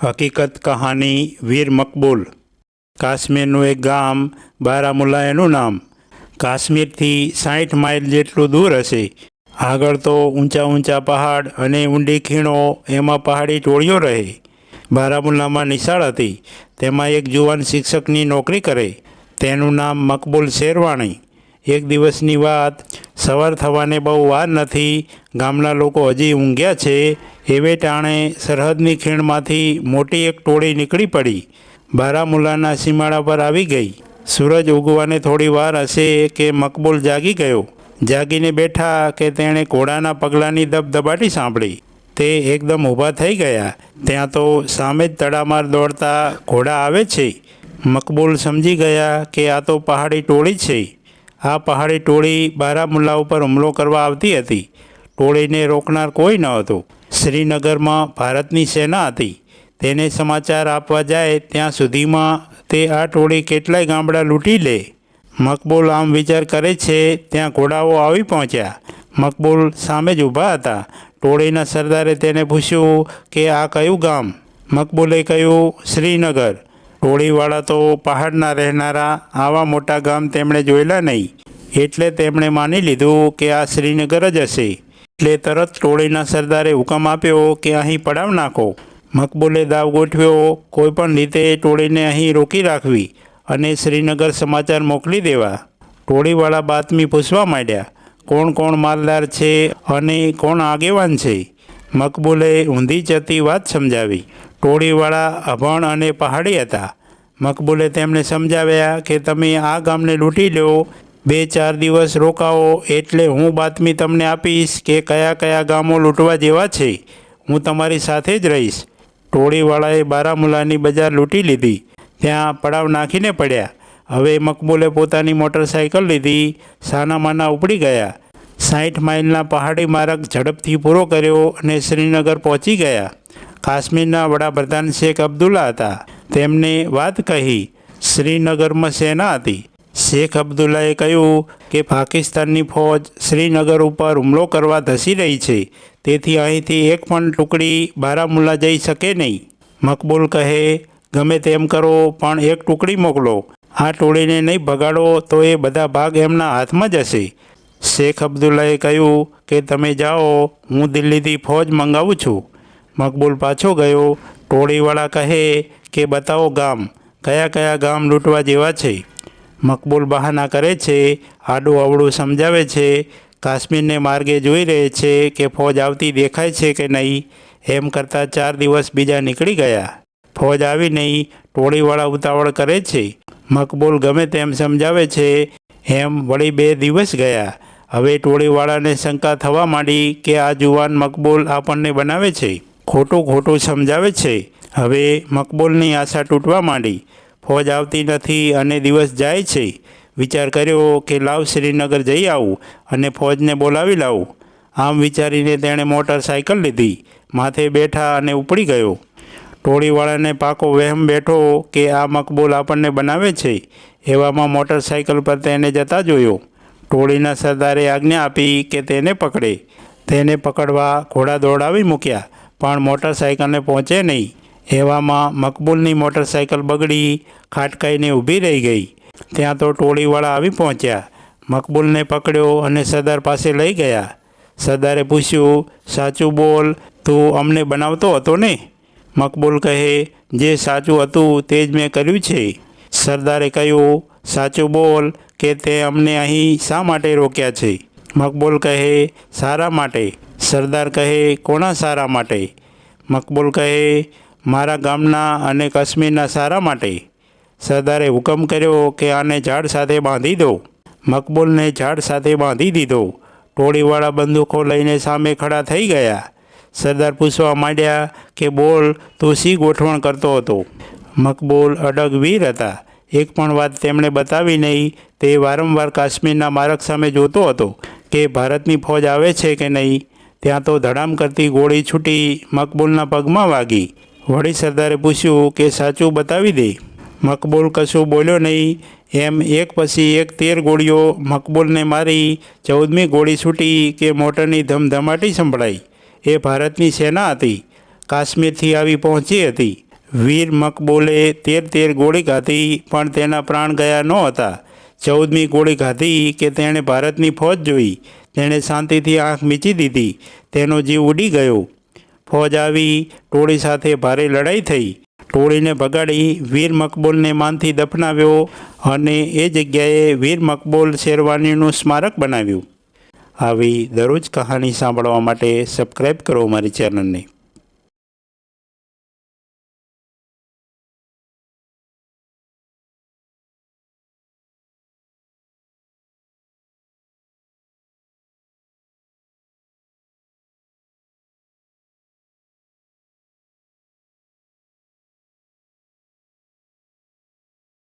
હકીકત કહાની વીર મકબૂલ। કાશ્મીરનું એક ગામ બારામુલ્લા એનું નામ। કાશ્મીરથી 60 માઇલ જેટલું દૂર હશે। આગળ તો ઊંચા ઊંચા પહાડ અને ઊંડી ખીણો, એમાં પહાડી ટોળીઓ રહે। બારામુલ્લામાં નિશાળ હતી, તેમાં એક જુવાન શિક્ષકની નોકરી કરે। તેનું નામ મકબૂલ શેરવાણી। એક દિવસની વાત, સવાર થવાને બહુ વાર નથી, ગામના લોકો હજી ઊંઘ્યા છે એવે ટાણે સરહદની ખીણમાંથી મોટી એક ટોળી નીકળી પડી, બારામુલ્લાના સીમાડા પર આવી ગઈ। સૂરજ ઉગવાને થોડી વાર હશે કે મકબૂલ જાગી ગયો। જાગીને બેઠા કે તેણે ઘોડાના પગલાંની દબદબાટી સાંભળી। તે એકદમ ઊભા થઈ ગયા। ત્યાં તો સામે જ તડામાર દોડતા ઘોડા આવે છે। મકબૂલ સમજી ગયા કે આ તો પહાડી ટોળી છે। આ પહાડી ટોળી બારામુલ્લા ઉપર હુમલો કરવા આવતી હતી। ટોળીને રોકનાર કોઈ ન હતું। શ્રીનગરમાં ભારતની સેના હતી, તેને સમાચાર આપવા જાય ત્યાં સુધીમાં તે આ ટોળી કેટલાય ગામડા લૂંટી લે। મકબૂલ આમ વિચાર કરે છે ત્યાં ઘોડાઓ આવી પહોંચ્યા। મકબૂલ સામે જ ઊભા હતા। ટોળીના સરદારે તેને પૂછ્યું કે આ કયું ગામ? મકબૂલે કહ્યું, શ્રીનગર। ટોળીવાળા તો પહાડના રહેનારા, આવા મોટા ગામ તેમણે જોયેલા નહીં, એટલે તેમણે માની લીધું કે આ શ્રીનગર જ હશે। એટલે તરત ટોળીના સરદારે હુકમ આપ્યો કે અહીં પડાવ નાખો। મકબૂલે દાવ ગોઠવ્યો, કોઈપણ રીતે ટોળીને અહીં રોકી રાખવી અને શ્રીનગર સમાચાર મોકલી દેવા। ટોળીવાળા બાતમી પૂછવા માંડ્યા, કોણ કોણ માલદાર છે અને કોણ આગેવાન છે? મકબૂલે ઊંધી ચતી વાત સમજાવી। ટોળીવાળા અભણ અને પહાડી હતા। મકબૂલે તેમને સમજાવ્યા કે તમે આ ગામને લૂંટી લો, 2-4 દિવસ રોકાવો એટલે હું બાતમી તમને આપીશ કે કયા કયા ગામો લૂંટવા જેવા છે। હું તમારી સાથે જ રહીશ। ટોળીવાળાએ બારામુલ્લાની બજાર લૂંટી લીધી, ત્યાં પડાવ નાખીને પડ્યા। હવે મકબૂલે પોતાની મોટરસાઇકલ લીધી, સાનામાના ઉપડી ગયા। 60 માઇલના પહાડી માર્ગ ઝડપથી પૂરો કર્યો અને શ્રીનગર પહોંચી ગયા। કાશ્મીરના વડાપ્રધાન શેખ અબ્દુલ્લા હતા। તેમને વાત કહી। શ્રીનગરમાં સેના હતી। શેખ અબ્દુલ્લાએ કહ્યું કે પાકિસ્તાનની ફૌજ શ્રીનગર ઉપર હુમલો કરવા ધસી રહી છે, તેથી અહીંથી એક પણ ટુકડી બારામુલ્લા જઈ શકે નહીં। મકબૂલ કહે, ગમે તેમ કરો પણ એક ટુકડી મોકલો। આ ટોળીને નહીં ભગાડો તો એ બધા ભાગ એમના હાથમાં જ હશે। શેખ અબ્દુલ્લાએ કહ્યું કે તમે જાઓ, હું દિલ્હીથી ફૌજ મંગાવું છું। મકબૂલ પાછો ગયો। ટોળીવાળા કહે કે બતાવો ગામ, કયા કયા ગામ લૂંટવા જેવા છે? મકબૂલ બહાના કરે છે, આડું અવળું સમજાવે છે, કાશ્મીરને માર્ગે જોઈ રહે છે કે ફૌજ આવતી દેખાય છે કે નહીં। એમ કરતાં 4 દિવસ બીજા નીકળી ગયા, ફૌજ આવી નહીં। ટોળીવાળા ઉતાવળ કરે છે। મકબૂલ ગમે તેમ સમજાવે છે, એમ વળી 2 દિવસ ગયા। હવે ટોળીવાળાને શંકા થવા માંડી કે આ જુવાન મકબૂલ આપણને બનાવે છે, ખોટું ખોટું સમજાવે છે। હવે મકબૂલની આશા તૂટવા માંડી। ફૌજ આવતી નથી અને દિવસ જાય છે। વિચાર કર્યો કે લાવ શ્રીનગર જઈ આવું અને ફૌજને બોલાવી લાવું। આમ વિચારીને તેણે મોટરસાઇકલ લીધી, માથે બેઠા અને ઉપડી ગયો। ટોળીવાળાને પાકો વહેમ બેઠો કે આ મકબૂલ આપણને બનાવે છે। એવામાં મોટરસાઇકલ પર તેને જતા જોયો। ટોળીના સરદારે આજ્ઞા આપી કે તેને પકડે। તેને પકડવા ઘોડા દોડાવી મૂક્યા, પણ મોટરસાઇકલને પહોંચે નહીં। એવામાં મકબૂલની મોટરસાઇકલ બગડી, ખાટકાઈને ઊભી રહી ગઈ। ત્યાં તો ટોળીવાળા આવી પહોંચ્યા, મકબૂલને પકડ્યો અને સરદાર પાસે લઈ ગયા। સરદારે પૂછ્યું, સાચું બોલ, તું અમને બનાવતો હતો ને? મકબૂલ કહે, જે સાચું હતું તે જ મેં કર્યું છે। સરદારે કહ્યું, સાચું બોલ કે તે અમને અહીં શા માટે રોક્યા છે? મકબૂલ કહે, સારા માટે। સરદાર કહે, કોના સારા માટે? મકબૂલ કહે, મારા ગામના અને કાશ્મીરના સારા માટે। સરદારે હુકમ કર્યો કે આને ઝાડ સાથે બાંધી દો। મકબૂલને ઝાડ સાથે બાંધી દીધો। ટોળીવાળા બંદૂકો લઈને સામે ખડા થઈ ગયા। સરદાર પૂછવા માંડ્યા કે બોલ, તું શી ગોઠવણ કરતો હતો? મકબૂલ અડગ વીર હતા, એક પણ વાત તેમણે બતાવી નહીં। તે વારંવાર કાશ્મીરના માર્ગ સામે જોતો હતો કે ભારતની ફૌજ આવે છે કે નહીં। ત્યાં તો ધડામ કરતી ગોળી છૂટી, મકબૂલના પગમાં વાગી। વળી સરદારે પૂછ્યું કે સાચું બતાવી દે। મકબૂલ કશું બોલ્યો નહીં। એમ એક પછી એક 13 ગોળીઓ મકબૂલને મારી। 14મી ગોળી છૂટી કે મોટરની ધમધમાટી સંભળાઈ। એ ભારતની સેના હતી, કાશ્મીરથી આવી પહોંચી હતી। વીર મકબૂલે 13 ગોળી ખાધી પણ તેના પ્રાણ ગયા નહોતા. 14મી ગોળી ખાધી કે તેણે ભારતની ફોજ જોઈ. તેણે શાંતિથી આંખ મીચી દીધી. તેનો જીવ ઉડી ગયો. ફોજ આવી. ટોળી સાથે ભારે લડાઈ થઈ. ટોળીને ભગાડી વીર મકબૂલને માનથી દફનાવ્યો અને એ જગ્યાએ વીર મકબૂલ શેરવાનીનું સ્મારક બનાવ્યું. આવી દરરોજ કહાની સાંભળવા માટે સબસ્ક્રાઈબ કરો અમારી ચેનલને.